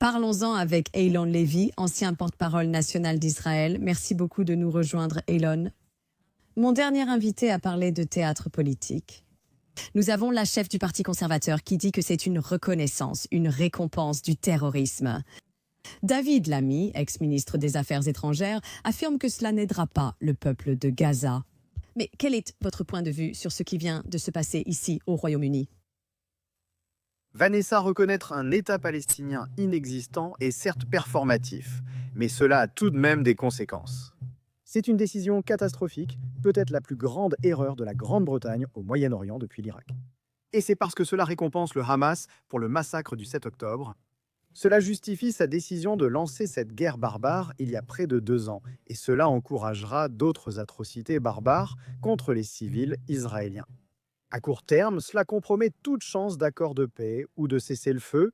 Parlons-en avec Eylon Levy, ancien porte-parole national d'Israël. Merci beaucoup de nous rejoindre, Eylon. Mon dernier invité a parlé de théâtre politique. Nous avons la chef du Parti conservateur qui dit que c'est une reconnaissance, une récompense du terrorisme. David Lammy, ex-ministre des Affaires étrangères, affirme que cela n'aidera pas le peuple de Gaza. Mais quel est votre point de vue sur ce qui vient de se passer ici au Royaume-Uni ? Vanessa, reconnaître un État palestinien inexistant est certes performatif, mais cela a tout de même des conséquences. C'est une décision catastrophique, peut-être la plus grande erreur de la Grande-Bretagne au Moyen-Orient depuis l'Irak. Et c'est parce que cela récompense le Hamas pour le massacre du 7 octobre. Cela justifie sa décision de lancer cette guerre barbare il y a près de 2 ans, et cela encouragera d'autres atrocités barbares contre les civils israéliens. À court terme, cela compromet toute chance d'accord de paix ou de cessez-le-feu,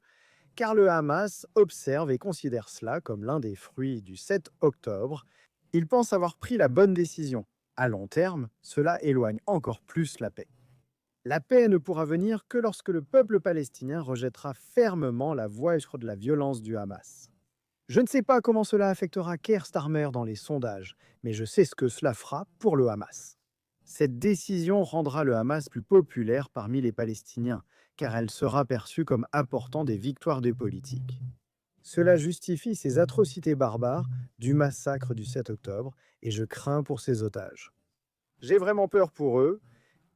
car le Hamas observe et considère cela comme l'un des fruits du 7 octobre. Il pense avoir pris la bonne décision. À long terme, cela éloigne encore plus la paix. La paix ne pourra venir que lorsque le peuple palestinien rejettera fermement la voie de la violence du Hamas. Je ne sais pas comment cela affectera Keir Starmer dans les sondages, mais je sais ce que cela fera pour le Hamas. Cette décision rendra le Hamas plus populaire parmi les Palestiniens, car elle sera perçue comme apportant des victoires des politiques. Cela justifie ces atrocités barbares du massacre du 7 octobre, et je crains pour ces otages. J'ai vraiment peur pour eux,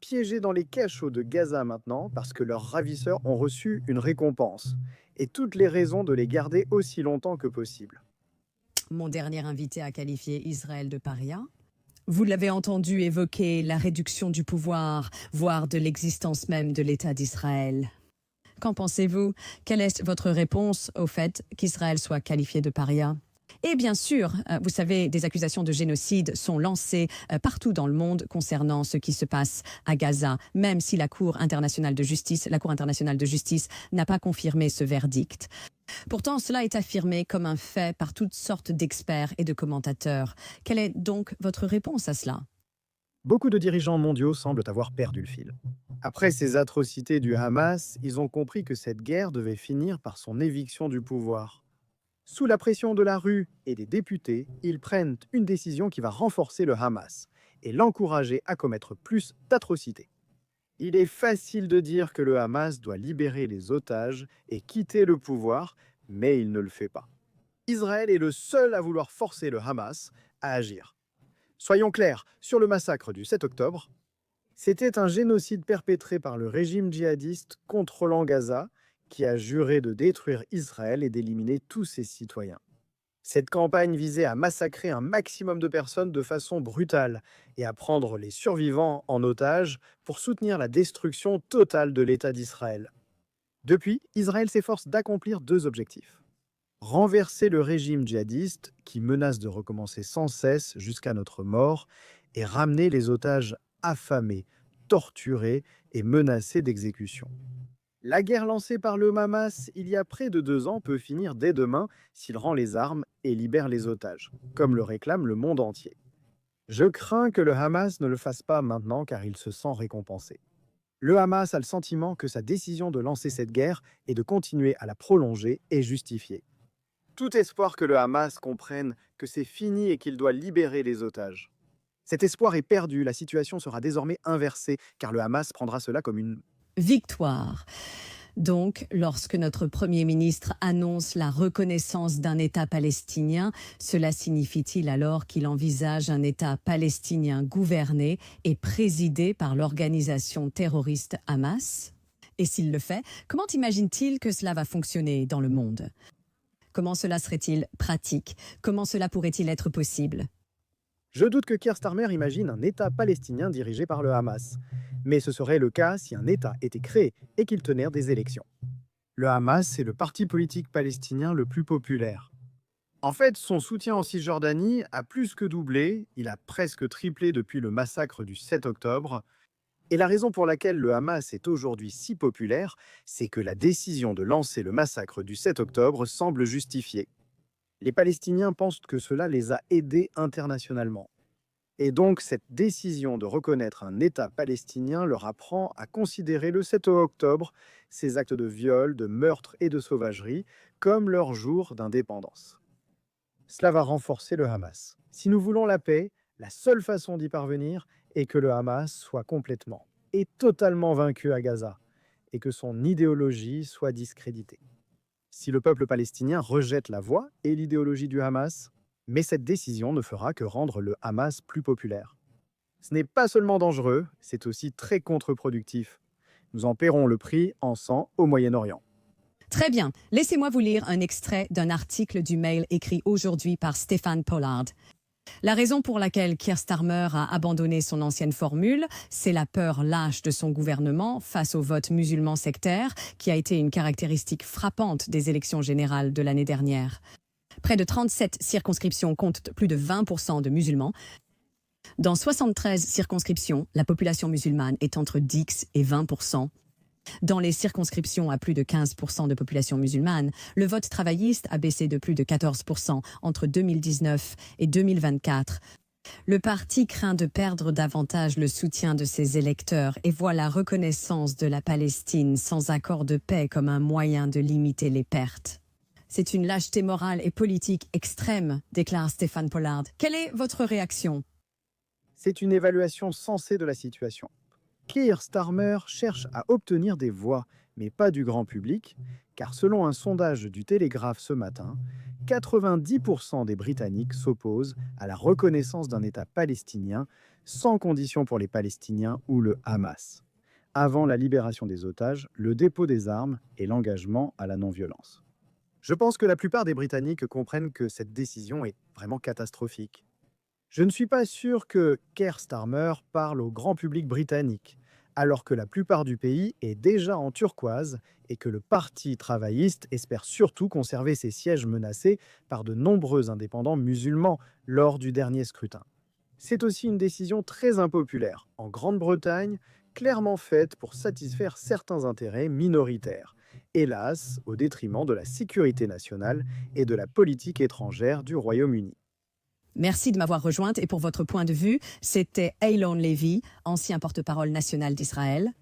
piégés dans les cachots de Gaza maintenant, parce que leurs ravisseurs ont reçu une récompense, et toutes les raisons de les garder aussi longtemps que possible. Mon dernier invité a qualifié Israël de paria. Vous l'avez entendu évoquer la réduction du pouvoir, voire de l'existence même de l'État d'Israël. Qu'en pensez-vous? Quelle est votre réponse au fait qu'Israël soit qualifié de paria? Et bien sûr, vous savez, des accusations de génocide sont lancées partout dans le monde concernant ce qui se passe à Gaza, même si la Cour internationale de justice n'a pas confirmé ce verdict. Pourtant, cela est affirmé comme un fait par toutes sortes d'experts et de commentateurs. Quelle est donc votre réponse à cela? Beaucoup de dirigeants mondiaux semblent avoir perdu le fil. Après ces atrocités du Hamas, ils ont compris que cette guerre devait finir par son éviction du pouvoir. Sous la pression de la rue et des députés, ils prennent une décision qui va renforcer le Hamas et l'encourager à commettre plus d'atrocités. Il est facile de dire que le Hamas doit libérer les otages et quitter le pouvoir, mais il ne le fait pas. Israël est le seul à vouloir forcer le Hamas à agir. Soyons clairs, sur le massacre du 7 octobre, c'était un génocide perpétré par le régime djihadiste contrôlant Gaza, qui a juré de détruire Israël et d'éliminer tous ses citoyens. Cette campagne visait à massacrer un maximum de personnes de façon brutale et à prendre les survivants en otage pour soutenir la destruction totale de l'État d'Israël. Depuis, Israël s'efforce d'accomplir 2 objectifs. Renverser le régime djihadiste qui menace de recommencer sans cesse jusqu'à notre mort et ramener les otages affamés, torturés et menacés d'exécution. La guerre lancée par le Hamas il y a près de 2 ans peut finir dès demain s'il rend les armes et libère les otages, comme le réclame le monde entier. Je crains que le Hamas ne le fasse pas maintenant car il se sent récompensé. Le Hamas a le sentiment que sa décision de lancer cette guerre et de continuer à la prolonger est justifiée. Tout espoir que le Hamas comprenne que c'est fini et qu'il doit libérer les otages. Cet espoir est perdu, la situation sera désormais inversée car le Hamas prendra cela comme une victoire. Donc, lorsque notre Premier ministre annonce la reconnaissance d'un État palestinien, cela signifie-t-il alors qu'il envisage un État palestinien gouverné et présidé par l'organisation terroriste Hamas? Et s'il le fait, comment imagine-t-il que cela va fonctionner dans le monde? Comment cela serait-il pratique? Comment cela pourrait-il être possible? Je doute que Keir Starmer imagine un État palestinien dirigé par le Hamas. Mais ce serait le cas si un État était créé et qu'il tenait des élections. Le Hamas est le parti politique palestinien le plus populaire. En fait, son soutien en Cisjordanie a plus que doublé, il a presque triplé depuis le massacre du 7 octobre. Et la raison pour laquelle le Hamas est aujourd'hui si populaire, c'est que la décision de lancer le massacre du 7 octobre semble justifiée. Les Palestiniens pensent que cela les a aidés internationalement. Et donc, cette décision de reconnaître un État palestinien leur apprend à considérer le 7 octobre ces actes de viol, de meurtre et de sauvagerie comme leur jour d'indépendance. Cela va renforcer le Hamas. Si nous voulons la paix, la seule façon d'y parvenir est que le Hamas soit complètement et totalement vaincu à Gaza et que son idéologie soit discréditée. Si le peuple palestinien rejette la voix et l'idéologie du Hamas, mais cette décision ne fera que rendre le Hamas plus populaire. Ce n'est pas seulement dangereux, c'est aussi très contre-productif. Nous en paierons le prix en sang au Moyen-Orient. Très bien. Laissez-moi vous lire un extrait d'un article du Mail écrit aujourd'hui par Stéphane Pollard. La raison pour laquelle Keir Starmer a abandonné son ancienne formule, c'est la peur lâche de son gouvernement face au vote musulman sectaire, qui a été une caractéristique frappante des élections générales de l'année dernière. Près de 37 circonscriptions comptent plus de 20% de musulmans. Dans 73 circonscriptions, la population musulmane est entre 10 et 20%. Dans les circonscriptions à plus de 15% de population musulmane, le vote travailliste a baissé de plus de 14% entre 2019 et 2024. Le parti craint de perdre davantage le soutien de ses électeurs et voit la reconnaissance de la Palestine sans accord de paix comme un moyen de limiter les pertes. C'est une lâcheté morale et politique extrême, déclare Stéphane Pollard. Quelle est votre réaction? C'est une évaluation sensée de la situation. Keir Starmer cherche à obtenir des voix, mais pas du grand public, car selon un sondage du Télégraphe ce matin, 90% des Britanniques s'opposent à la reconnaissance d'un État palestinien sans condition pour les Palestiniens ou le Hamas, avant la libération des otages, le dépôt des armes et l'engagement à la non-violence. Je pense que la plupart des Britanniques comprennent que cette décision est vraiment catastrophique. Je ne suis pas sûr que Keir Starmer parle au grand public britannique, alors que la plupart du pays est déjà en turquoise et que le Parti travailliste espère surtout conserver ses sièges menacés par de nombreux indépendants musulmans lors du dernier scrutin. C'est aussi une décision très impopulaire en Grande-Bretagne, clairement faite pour satisfaire certains intérêts minoritaires, hélas au détriment de la sécurité nationale et de la politique étrangère du Royaume-Uni. Merci de m'avoir rejointe et pour votre point de vue, c'était Eylon Levy, ancien porte-parole national d'Israël.